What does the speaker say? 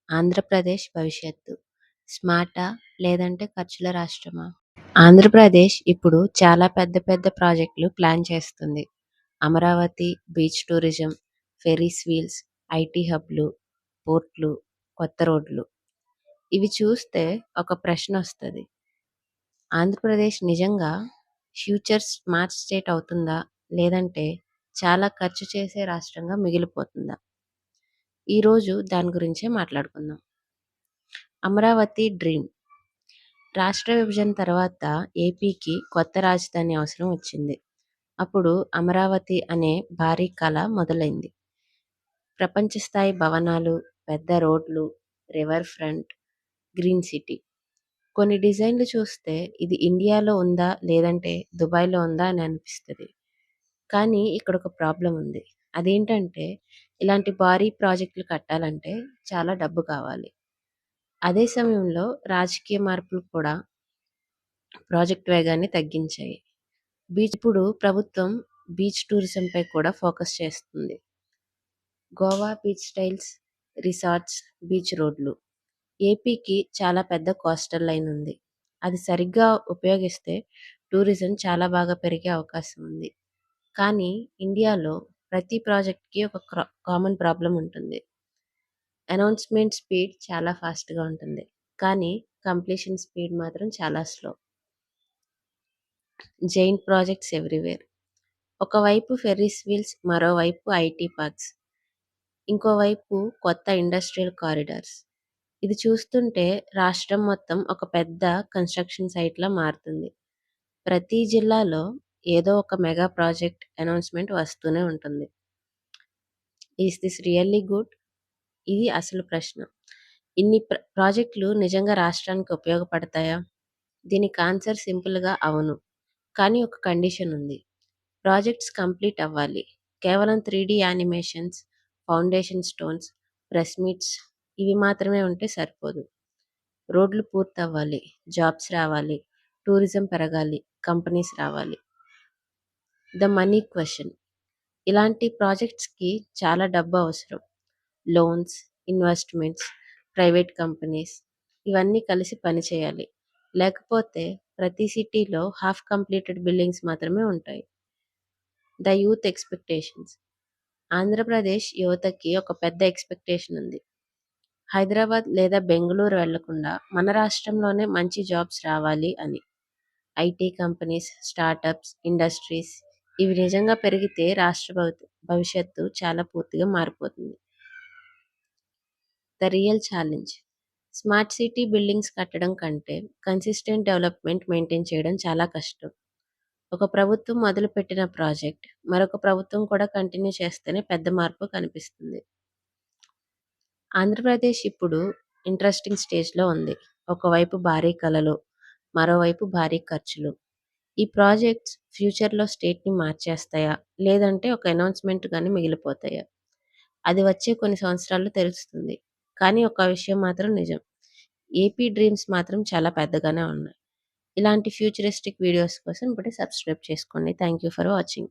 ఆంధ్రప్రదేశ్ భవిష్యత్తు స్మార్టా లేదంటే ఖర్చుల రాష్ట్రమా? ఆంధ్రప్రదేశ్ ఇప్పుడు చాలా పెద్ద పెద్ద ప్రాజెక్టులు ప్లాన్ చేస్తుంది. Amaravati, beach tourism, ferris wheels, IT హబ్లు, పోర్ట్లు, కొత్త రోడ్లు. ఇవి చూస్తే ఒక ప్రశ్న వస్తుంది. ఆంధ్రప్రదేశ్ నిజంగా ఫ్యూచర్ స్మార్ట్ స్టేట్ అవుతుందా? లేదంటే చాలా ఖర్చు చేసే రాష్ట్రంగా మిగిలిపోతుందా? ఈరోజు దాని గురించే మాట్లాడుకుందాం. అమరావతి డ్రీమ్. రాష్ట్ర విభజన తర్వాత ఏపీకి కొత్త రాజధాని అవసరం వచ్చింది. అప్పుడు అమరావతి అనే భారీ కళ మొదలైంది. ప్రపంచ స్థాయి భవనాలు, పెద్ద రోడ్లు, రివర్ ఫ్రంట్, గ్రీన్ సిటీ. కొన్ని డిజైన్లు చూస్తే ఇది ఇండియాలో ఉందా లేదంటే దుబాయ్లో ఉందా అని అనిపిస్తుంది. కానీ ఇక్కడ ఒక ప్రాబ్లం ఉంది. అదేంటంటే ఇలాంటి భారీ ప్రాజెక్టులు కట్టాలంటే చాలా డబ్బు కావాలి. అదే సమయంలో రాజకీయ మార్పులు కూడా ప్రాజెక్ట్ వేగాన్ని తగ్గించాయి. ఇప్పుడు ప్రభుత్వం బీచ్ టూరిజంపై కూడా ఫోకస్ చేస్తుంది. Goa beach styles, resorts, beach రోడ్లు. ఏపీకి చాలా పెద్ద కోస్టల్ లైన్ ఉంది. అది సరిగ్గా ఉపయోగిస్తే టూరిజం చాలా బాగా పెరిగే అవకాశం ఉంది. కానీ ఇండియాలో ప్రతి ప్రాజెక్ట్కి ఒక కామన్ ప్రాబ్లం ఉంటుంది. అనౌన్స్మెంట్ స్పీడ్ చాలా ఫాస్ట్గా ఉంటుంది, కానీ కంప్లీషన్ స్పీడ్ మాత్రం చాలా స్లో. Giant projects everywhere. ఒకవైపు ఫెర్రీస్ వీల్స్, మరోవైపు ఐటీ పార్క్స్, ఇంకోవైపు కొత్త ఇండస్ట్రియల్ కారిడార్స్. ఇది చూస్తుంటే రాష్ట్రం మొత్తం ఒక పెద్ద కన్స్ట్రక్షన్ సైట్లా మారుతుంది. ప్రతి జిల్లాలో ఏదో ఒక మెగా ప్రాజెక్ట్ అనౌన్స్మెంట్ వస్తూనే ఉంటుంది. Is this really good? ఇది అసలు ప్రశ్న. ఇన్ని ప్రాజెక్టులు నిజంగా రాష్ట్రానికి ఉపయోగపడతాయా? దీనికి ఆన్సర్ సింపుల్గా అవును. కానీ ఒక కండిషన్ ఉంది. ప్రాజెక్ట్స్ కంప్లీట్ అవ్వాలి. కేవలం 3D animations, foundation stones, press meets ఇవి మాత్రమే ఉంటే సరిపోదు. రోడ్లు పూర్తవ్వాలి, జాబ్స్ రావాలి, టూరిజం పెరగాలి, కంపెనీస్ రావాలి. The money question. ఇలాంటి ప్రాజెక్ట్స్కి చాలా డబ్బు అవసరం. లోన్స్, ఇన్వెస్ట్మెంట్స్, ప్రైవేట్ కంపెనీస్ ఇవన్నీ కలిసి పనిచేయాలి. లేకపోతే ప్రతి సిటీలో హాఫ్ కంప్లీటెడ్ బిల్డింగ్స్ మాత్రమే ఉంటాయి. The youth expectations. ఆంధ్రప్రదేశ్ యువతకి ఒక పెద్ద ఎక్స్పెక్టేషన్ ఉంది. హైదరాబాద్ లేదా బెంగళూరు వెళ్లకుండా మన రాష్ట్రంలోనే మంచి జాబ్స్ రావాలి అని. ఐటీ కంపెనీస్, స్టార్టప్స్, ఇండస్ట్రీస్ ఇవి నిజంగా పెరిగితే రాష్ట్ర భవిష్యత్తు చాలా పూర్తిగా మారిపోతుంది. The real challenge. Smart city buildings కట్టడం కంటే కన్సిస్టెంట్ డెవలప్మెంట్ మెయింటైన్ చేయడం చాలా కష్టం. ఒక ప్రభుత్వం మొదలుపెట్టిన ప్రాజెక్ట్ మరొక ప్రభుత్వం కూడా కంటిన్యూ చేస్తేనే పెద్ద మార్పు కనిపిస్తుంది. ఆంధ్రప్రదేశ్ ఇప్పుడు ఇంట్రెస్టింగ్ స్టేజ్లో ఉంది. ఒకవైపు భారీ కళలు, మరోవైపు భారీ ఖర్చులు. ఈ ప్రాజెక్ట్స్ ఫ్యూచర్లో స్టేట్ని మార్చేస్తాయా లేదంటే ఒక అనౌన్స్మెంట్ కానీ మిగిలిపోతాయా? అది వచ్చే కొన్ని సంవత్సరాల్లో తెలుస్తుంది. కానీ ఒక విషయం మాత్రం నిజం. ఏపీ డ్రీమ్స్ మాత్రం చాలా పెద్దగానే ఉన్నాయి. ఇలాంటి ఫ్యూచరిస్టిక్ వీడియోస్ కోసం ఇప్పుడే సబ్స్క్రైబ్ చేసుకోండి. Thank you for watching.